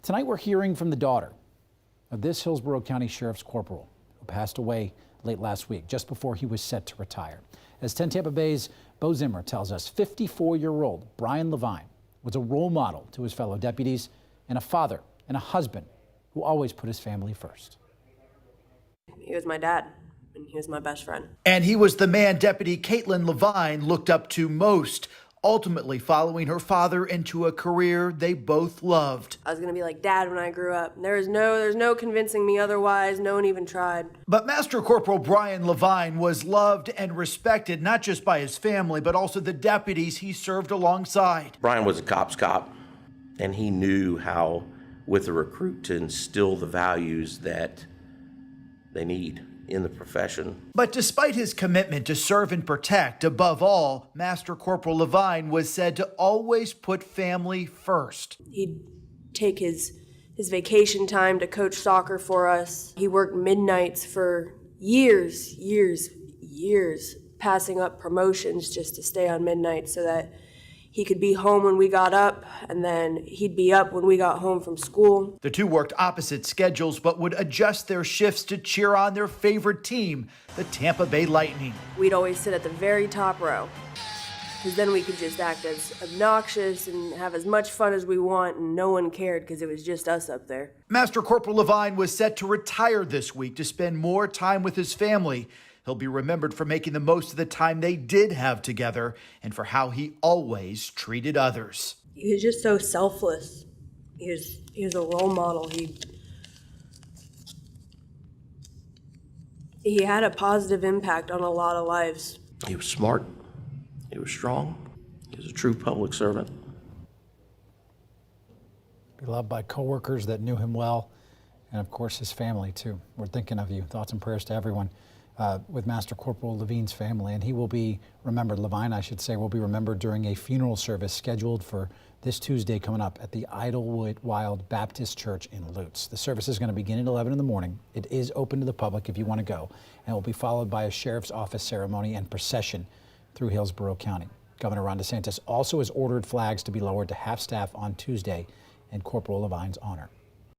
Tonight we're hearing from the daughter of this Hillsborough County Sheriff's Corporal who passed away late last week, just before he was set to retire. As 10 Tampa Bay's Bo Zimmer tells us, 54-year-old Brian Levine was a role model to his fellow deputies and a father and a husband who always put his family first. He was my dad, and he was my best friend. And he was the man Deputy Caitlin Levine looked up to most, ultimately following her father into a career they both loved. I was gonna be like Dad when I grew up. There's no convincing me otherwise. No one even tried. But Master Corporal Brian Levine was loved and respected, not just by his family, but also the deputies he served alongside. Brian was a cop's cop, and he knew how, with a recruit, to instill the values that they need in the profession. But despite his commitment to serve and protect, above all, Master Corporal Levine was said to always put family first. He'd take his vacation time to coach soccer for us. He worked midnights for years, passing up promotions just to stay on midnight so that he could be home when we got up, and then he'd be up when we got home from school. The two worked opposite schedules, but would adjust their shifts to cheer on their favorite team, the Tampa Bay Lightning. We'd always sit at the very top row, because then we could just act as obnoxious and have as much fun as we want, and no one cared because it was just us up there. Master Corporal Levine was set to retire this week to spend more time with his family. He'll be remembered for making the most of the time they did have together and for how he always treated others. He was just so selfless. He was a role model. He had a positive impact on a lot of lives. He was smart. He was strong. He was a true public servant. Beloved by coworkers that knew him well, and of course his family too. We're thinking of you. Thoughts and prayers to everyone with Master Corporal Levine's family, and he will be remembered. Levine, I should say, will be remembered during a funeral service scheduled for this Tuesday coming up at the Idlewild Baptist Church in Lutz. The service is going to begin at 11 in the morning. It is open to the public if you want to go, and will be followed by a sheriff's office ceremony and procession through Hillsborough County. Governor Ron DeSantis also has ordered flags to be lowered to half staff on Tuesday in Corporal Levine's honor.